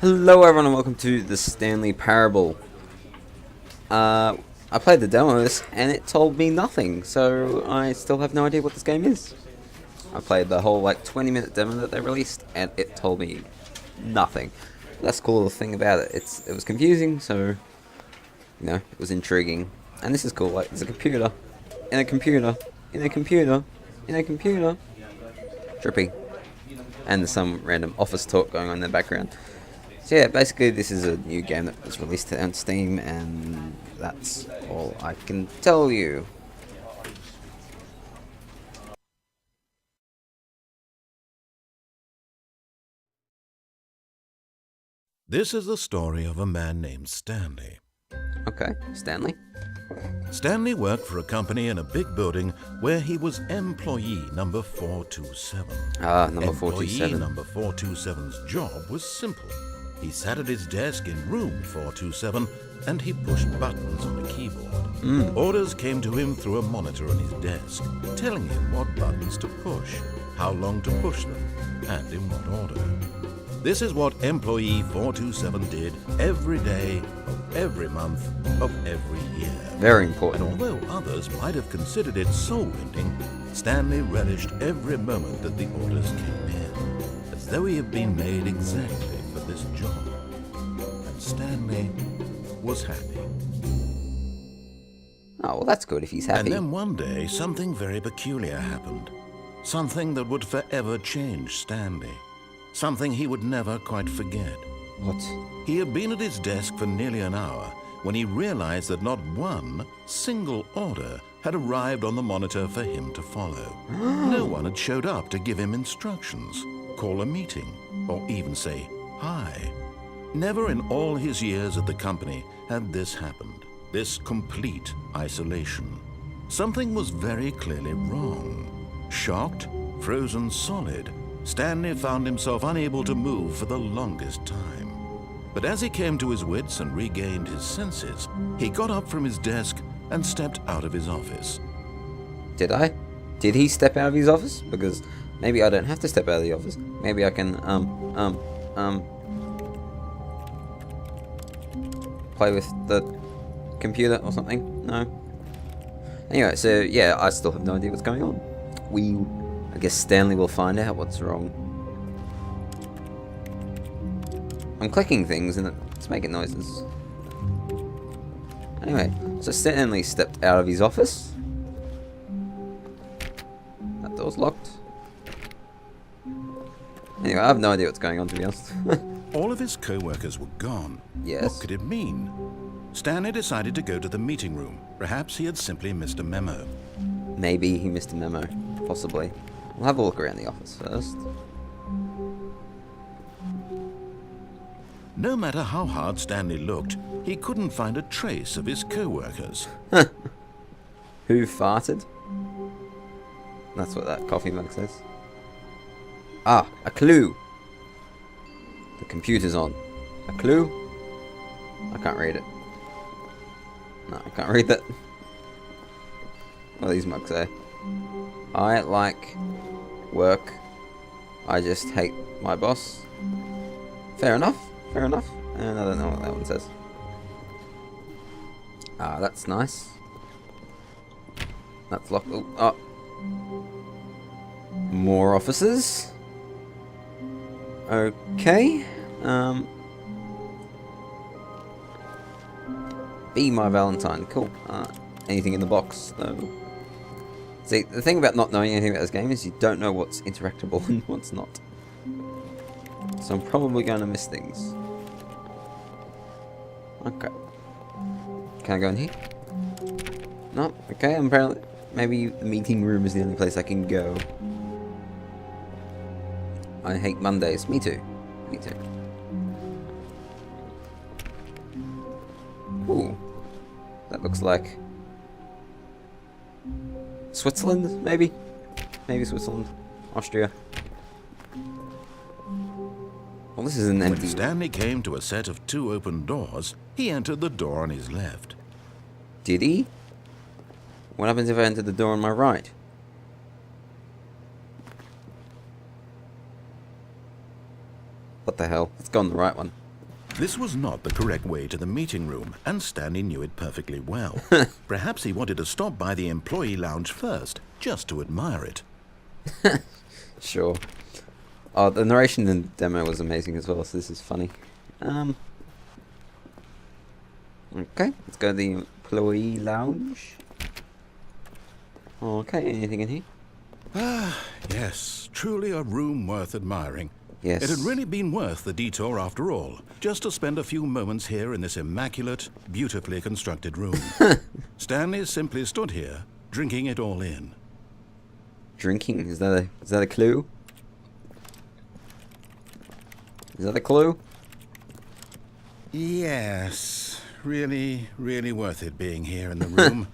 Hello everyone and welcome to the Stanley Parable. I played the demo of this and it told me nothing, so I still have no idea what this game is. I played the whole 20-minute demo that they released and it told me nothing. That's the cool thing about it. It was confusing, so it was intriguing. And this is cool, there's a computer in a computer in a computer in a computer. Trippy. And there's some random office talk going on in the background. So yeah, basically this is a new game that was released on Steam, and that's all I can tell you. This is the story of a man named Stanley. Okay, Stanley. Stanley worked for a company in a big building where he was employee number 427. Ah, number 427. Employee number 427's job was simple. He sat at his desk in room 427 and he pushed buttons on a keyboard. Orders came to him through a monitor on his desk, telling him what buttons to push, how long to push them, and in what order. This is what employee 427 did every day of every month of every year. Very important. And although others might have considered it soul-rending, Stanley relished every moment that the orders came in, as though he had been made exactly for this job. And Stanley was happy. Oh, well that's good if he's happy. And then one day, something very peculiar happened. Something that would forever change Stanley. Something he would never quite forget. What? He had been at his desk for nearly an hour when he realized that not one single order had arrived on the monitor for him to follow. No one had showed up to give him instructions, call a meeting, or even say hi. Never in all his years at the company had this happened, this complete isolation. Something was very clearly wrong. Shocked, frozen solid, Stanley found himself unable to move for the longest time. But as he came to his wits and regained his senses, he got up from his desk and stepped out of his office. Did I? Did he step out of his office? Because maybe I don't have to step out of the office. Maybe I can, play with the computer or something? No? Anyway, so yeah, I still have no idea what's going on. I guess Stanley will find out what's wrong. I'm clicking things and it's making noises. Anyway, so Stanley stepped out of his office. That door's locked. Anyway, I have no idea what's going on, to be honest. All of his co-workers were gone. Yes. What could it mean? Stanley decided to go to the meeting room. Perhaps he had simply missed a memo. Maybe he missed a memo. Possibly. We'll have a look around the office first. No matter how hard Stanley looked, he couldn't find a trace of his co-workers. Who farted? That's what that coffee mug says. Ah, a clue. The computer's on. A clue? I can't read it. No, I can't read that. What do these mugs say? I like work. I just hate my boss. Fair enough. Fair enough. And I don't know what that one says. Ah, that's nice. That's locked. Oh. More officers. Okay. Be my Valentine. Cool. Anything in the box, though? See, the thing about not knowing anything about this game is you don't know what's interactable and what's not. So I'm probably going to miss things. Okay. Can I go in here? No? Okay, I'm apparently... Maybe the meeting room is the only place I can go. I hate Mondays. Me too. Me too. Ooh. That looks like... Switzerland, maybe? Maybe Switzerland. Austria. Well, this is an empty... When Stanley came to a set of 2 open doors, he entered the door on his left. Did he? What happens if I enter the door on my right? What the hell? Let's go on the right one. This was not the correct way to the meeting room, and Stanley knew it perfectly well. Perhaps he wanted to stop by the employee lounge first, just to admire it. Sure. Oh, the narration in the demo was amazing as well, so this is funny. Okay, let's go to the employee lounge. Okay, anything in here? Ah, yes, truly a room worth admiring. Yes. It had really been worth the detour after all, just to spend a few moments here in this immaculate, beautifully constructed room. Stanley simply stood here, drinking it all in. Drinking? Is that a clue? Is that a clue? Yes, really, really worth it being here in the room.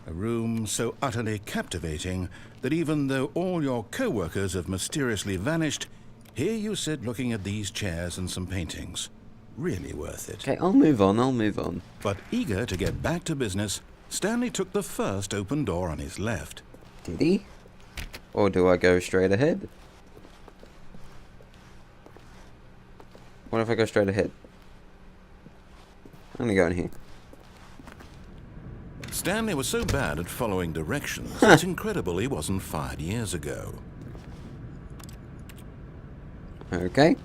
A room so utterly captivating that even though all your co-workers have mysteriously vanished, here you sit looking at these chairs and some paintings. Really worth it. Okay, I'll move on. But eager to get back to business, Stanley took the first open door on his left. Did he? Or do I go straight ahead? What if I go straight ahead? I'm gonna go in here. Stanley was so bad at following directions, it's incredible he wasn't fired years ago. Okay.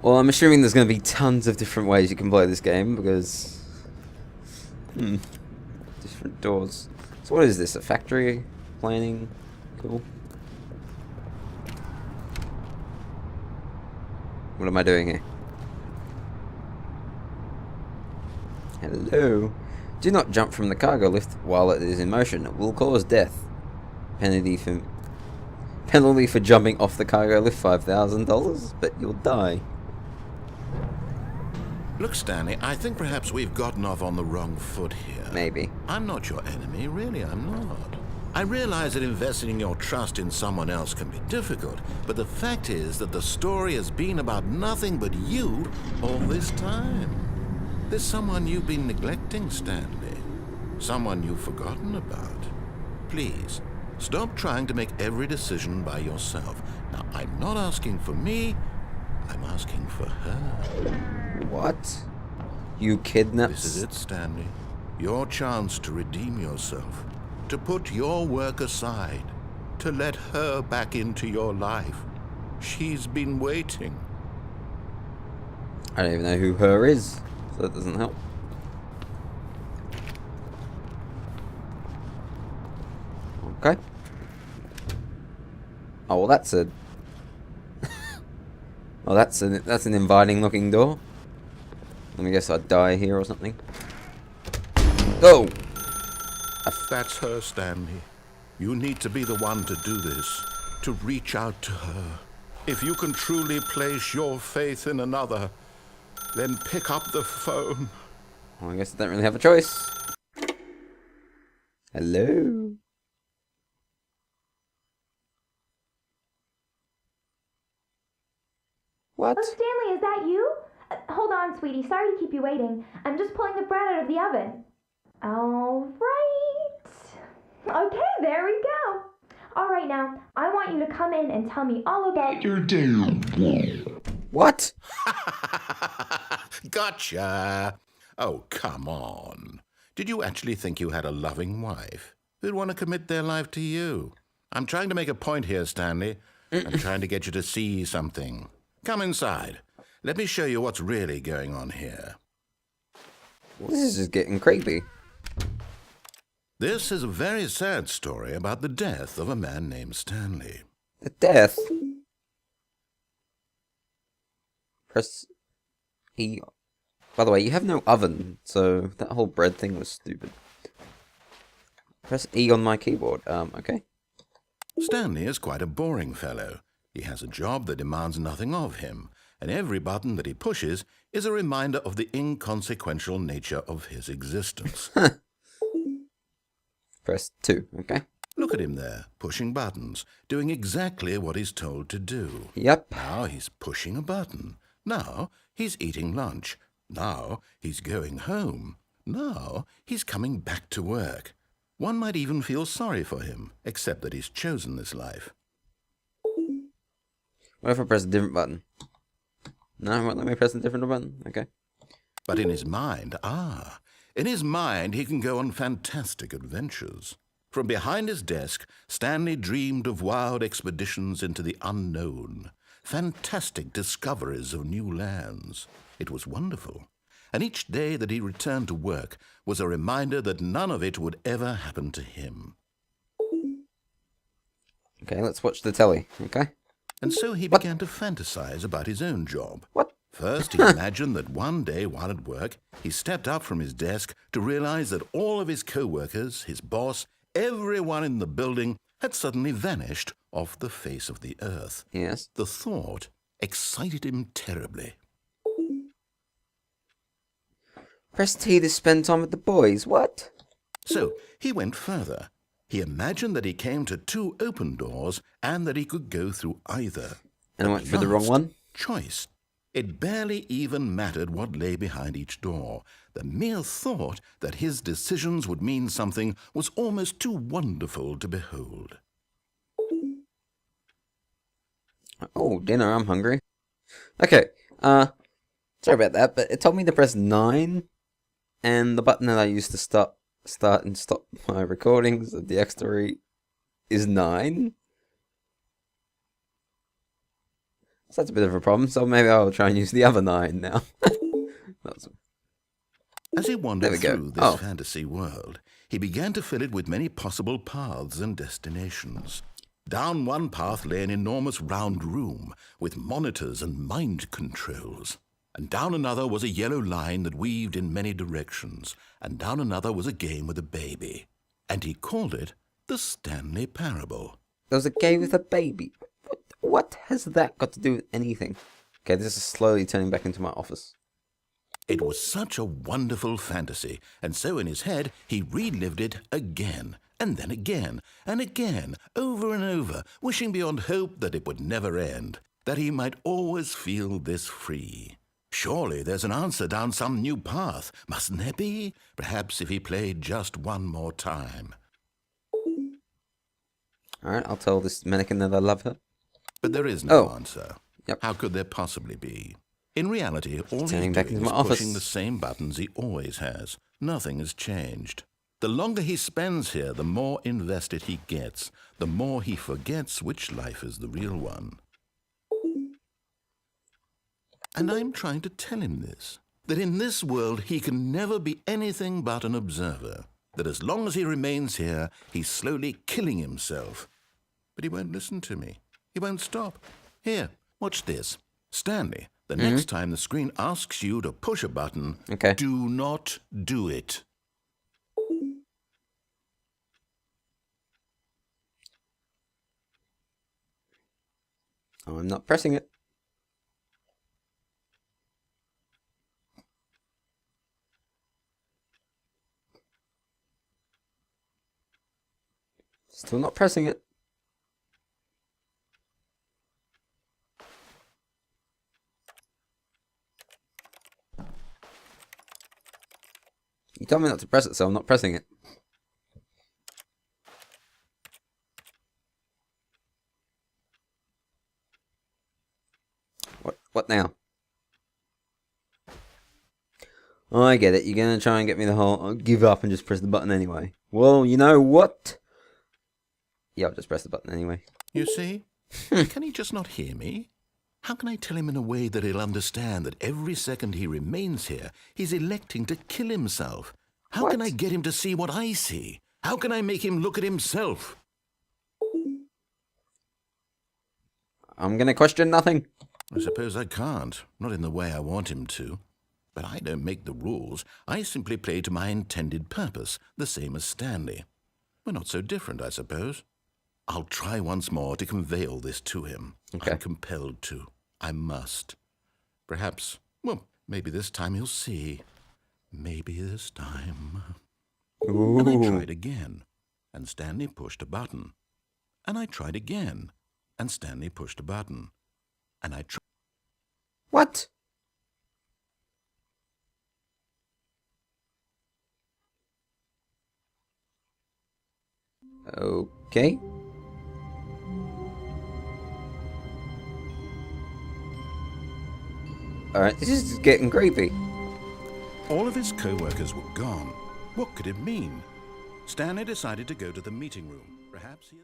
Well, I'm assuming there's going to be tons of different ways you can play this game, because... different doors. So what is this? A factory? Planning? Cool. What am I doing here? Hello? Do not jump from the cargo lift while it is in motion. It will cause death. Penalty for jumping off the cargo lift, $5,000, but you'll die. Look, Stanley, I think perhaps we've gotten off on the wrong foot here. Maybe. I'm not your enemy, really, I'm not. I realize that investing your trust in someone else can be difficult, but the fact is that the story has been about nothing but you all this time. There's someone you've been neglecting, Stanley. Someone you've forgotten about. Please, stop trying to make every decision by yourself. Now, I'm not asking for me, I'm asking for her. What? You kidnapped... This is it, Stanley. Your chance to redeem yourself. To put your work aside. To let her back into your life. She's been waiting. I don't even know who her is, so that doesn't help. Okay. Oh, well, that's a... oh, that's an inviting looking door. Let me guess I'd die here or something. Oh! That's her, Stanley. You need to be the one to do this. To reach out to her. If you can truly place your faith in another, then pick up the phone. Well, I guess I don't really have a choice. Hello? What? Oh, Stanley, is that you? Hold on, sweetie. Sorry to keep you waiting. I'm just pulling the bread out of the oven. All right. Okay, there we go. All right, now, I want you to come in and tell me all about your day. What? Gotcha. Oh, come on. Did you actually think you had a loving wife who'd want to commit their life to you? I'm trying to make a point here, Stanley. I'm trying to get you to see something. Come inside. Let me show you what's really going on here. This is just getting creepy. This is a very sad story about the death of a man named Stanley. The death? Press E. By the way, you have no oven, so that whole bread thing was stupid. Press E on my keyboard. Okay. Stanley is quite a boring fellow. He has a job that demands nothing of him, and every button that he pushes is a reminder of the inconsequential nature of his existence. Press 2, okay. Look at him there, pushing buttons, doing exactly what he's told to do. Yep. Now he's pushing a button. Now he's eating lunch. Now he's going home. Now he's coming back to work. One might even feel sorry for him, except that he's chosen this life. What if I press a different button? No, won't let me press a different button. Okay. But in his mind, in his mind he can go on fantastic adventures. From behind his desk, Stanley dreamed of wild expeditions into the unknown, fantastic discoveries of new lands. It was wonderful. And each day that he returned to work was a reminder that none of it would ever happen to him. Okay, let's watch the telly. Okay. And so he began to fantasize about his own job. What? First, he imagined that one day while at work, he stepped up from his desk to realize that all of his co-workers, his boss, everyone in the building had suddenly vanished off the face of the earth. Yes. The thought excited him terribly. Press T to spend time with the boys. What? So he went further. He imagined that he came to 2 open doors and that he could go through either. And I went for the wrong one? Choice. It barely even mattered what lay behind each door. The mere thought that his decisions would mean something was almost too wonderful to behold. Oh, dinner. I'm hungry. Okay. Sorry about that, but it told me to press 9, and the button that I used to start and stop my recordings of the X3 is 9. So that's a bit of a problem, so maybe I'll try and use the other 9 now. As he wandered There we go. through this fantasy world, he began to fill it with many possible paths and destinations. Down one path lay an enormous round room with monitors and mind controls. And down another was a yellow line that weaved in many directions. And down another was a game with a baby. And he called it the Stanley Parable. There was a game with a baby. What has that got to do with anything? Okay, this is slowly turning back into my office. It was such a wonderful fantasy, and so in his head he relived it again, and then again, and again, over and over, wishing beyond hope that it would never end, that he might always feel this free. Surely there's an answer down some new path, mustn't there be? Perhaps if he played just one more time. Alright, I'll tell this mannequin that I love her. But there is no answer. Yep. How could there possibly be? In reality, all he's Turning back doing into is my office. pushing the same buttons he always has. Nothing has changed. The longer he spends here, the more invested he gets, the more he forgets which life is the real one. And I'm trying to tell him this, that in this world he can never be anything but an observer, that as long as he remains here, he's slowly killing himself. But he won't listen to me. He won't stop. Here, watch this. Stanley, the next time the screen asks you to push a button, do not do it. Oh, I'm not pressing it. Still not pressing it. You told me not to press it, so I'm not pressing it. What now? Oh, I get it. You're gonna try and get me the whole I'll give up and just press the button anyway. Well, you know what? Yeah, I'll just press the button anyway. You see? Can he just not hear me? How can I tell him in a way that he'll understand that every second he remains here, he's electing to kill himself? How can I get him to see what I see? How can I make him look at himself? I'm gonna question nothing. I suppose I can't, not in the way I want him to. But I don't make the rules. I simply play to my intended purpose, the same as Stanley. We're not so different, I suppose. I'll try once more to convey all this to him. Okay. I'm compelled to. I must. Perhaps, well, maybe this time he'll see. Maybe this time. Ooh. And I tried again, and Stanley pushed a button. And I tried again, and Stanley pushed a button. And I tried. What? Okay. Alright, this is getting creepy. All of his co-workers were gone. What could it mean? Stanley decided to go to the meeting room. Perhaps he had...